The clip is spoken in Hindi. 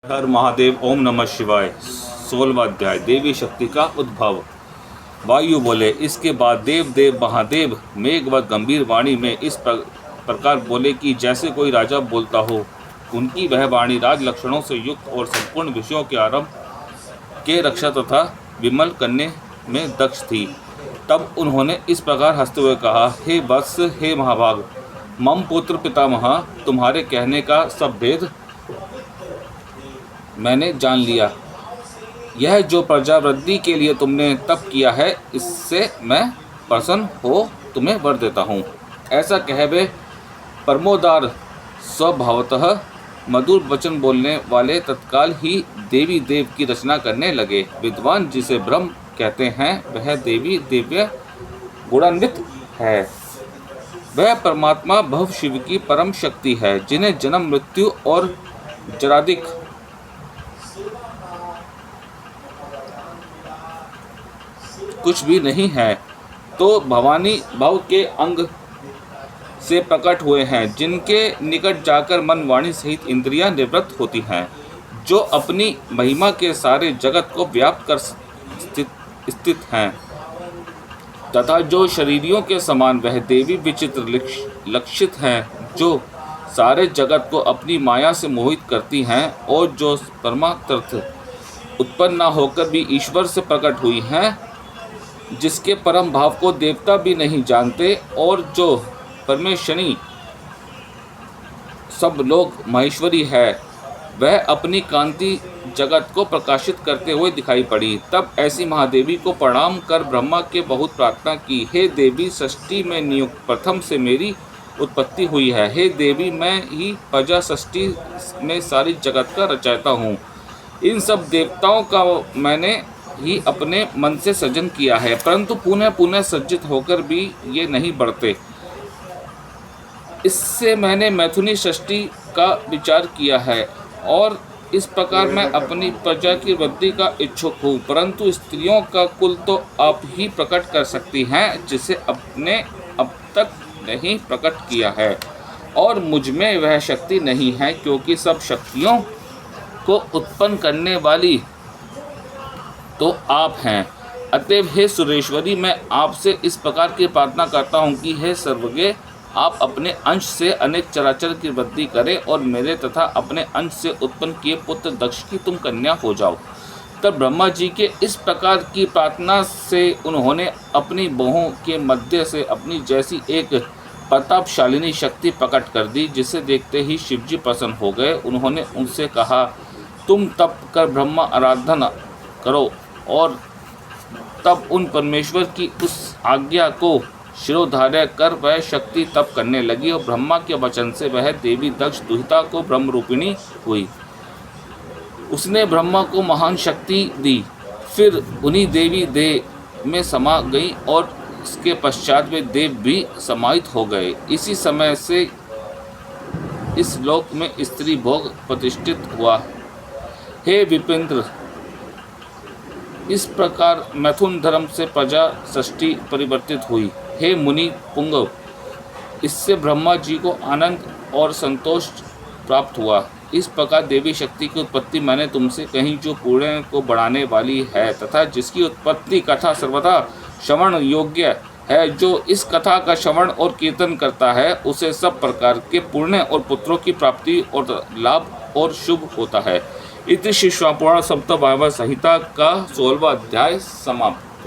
हर महादेव। ओम नमः शिवाय। 16वां अध्याय। देवी शक्ति का उद्भव। वायु बोले। इसके बाद देव महादेव मेघवत गंभीर वाणी में इस प्रकार बोले कि जैसे कोई राजा बोलता हो। उनकी वह वाणी राज लक्षणों से युक्त और संपूर्ण विषयों के आरंभ के रक्षा तथा विमल करने में दक्ष थी। तब उन्होंने इस प्रकार हंसते हुए कहा, हे वत्स, हे महाभाग, मम पुत्र पितामह, तुम्हारे कहने का सब भेद मैंने जान लिया। यह जो प्रजावृद्धि के लिए तुमने तप किया है, इससे मैं प्रसन्न हो तुम्हें वर देता हूँ। ऐसा कह वे परमोदार स्वभावतः मधुर वचन बोलने वाले तत्काल ही देवी देव की रचना करने लगे। विद्वान जिसे ब्रह्म कहते हैं, वह देवी दिव्य गुणान्वित है। वह परमात्मा भव शिव की परम शक्ति है, जिन्हें जन्म मृत्यु और जरादिक कुछ भी नहीं है। तो भवानी भव के अंग से प्रकट हुए हैं, जिनके निकट जाकर मन वाणी सहित इंद्रियां निवृत्त होती हैं, जो अपनी महिमा के सारे जगत को व्याप्त कर स्थित हैं, तथा जो शरीरियों के समान वह देवी विचित्र लक्षित हैं, जो सारे जगत को अपनी माया से मोहित करती हैं, और जो परमार्थ उत्पन्न न होकर भी ईश्वर से प्रकट हुई हैं, जिसके परम भाव को देवता भी नहीं जानते, और जो परमेश्वरी सब लोग महेश्वरी है, वह अपनी कांति जगत को प्रकाशित करते हुए दिखाई पड़ी। तब ऐसी महादेवी को प्रणाम कर ब्रह्मा के बहुत प्रार्थना की, हे देवी, षष्ठी में नियुक्त प्रथम से मेरी उत्पत्ति हुई है। हे देवी, मैं ही प्रजा षष्ठी में सारी जगत का रचयिता हूँ। इन सब देवताओं का मैंने ही अपने मन से सृजन किया है, परंतु पुनः पुनः सज्जित होकर भी ये नहीं बढ़ते। इससे मैंने मैथुनी षष्ठी का विचार किया है, और इस प्रकार मैं अपनी प्रजा की वृद्धि का इच्छुक हूँ। परंतु स्त्रियों का कुल तो आप ही प्रकट कर सकती हैं, जिसे अपने अब तक नहीं प्रकट किया है, और मुझ में वह शक्ति नहीं है, क्योंकि सब शक्तियों को उत्पन्न करने वाली तो आप हैं। अतएव हे सुरेश्वरी, मैं आपसे इस प्रकार की प्रार्थना करता हूँ कि हे सर्वज्ञ, आप अपने अंश से अनेक चराचर की वृद्धि करें, और मेरे तथा अपने अंश से उत्पन्न किए पुत्र दक्ष की तुम कन्या हो जाओ। तब ब्रह्मा जी के इस प्रकार की प्रार्थना से उन्होंने अपनी बाहों के मध्य से अपनी जैसी एक प्रतापशालिनी शक्ति प्रकट कर दी, जिसे देखते ही शिवजी प्रसन्न हो गए। उन्होंने उनसे कहा, तुम तप कर ब्रह्मा आराधना करो। और तब उन परमेश्वर की उस आज्ञा को शिरोधार्य कर वह शक्ति तप करने लगी, और ब्रह्मा के वचन से वह देवी दक्ष दुहिता को ब्रह्म रूपिणी हुई। उसने ब्रह्मा को महान शक्ति दी, फिर उन्हीं देवी देह में समा गई, और इसके पश्चात वे देव भी समाहित हो गए। इसी समय से इस लोक में स्त्री भोग प्रतिष्ठित हुआ। हे विपिंद्र, इस प्रकार मैथुन धर्म से प्रजा षष्ठी परिवर्तित हुई। हे मुनि पुंगव, इससे ब्रह्मा जी को आनंद और संतोष प्राप्त हुआ। इस प्रकार देवी शक्ति की उत्पत्ति मैंने तुमसे कही, जो पुण्य को बढ़ाने वाली है, तथा जिसकी उत्पत्ति कथा सर्वदा श्रवण योग्य है। जो इस कथा का श्रवण और कीर्तन करता है, उसे सब प्रकार के पुण्य और पुत्रों की प्राप्ति और लाभ और शुभ होता है। इति श्री शिवापुराण सप्तभाव संहिता का 16वां अध्याय समाप्त।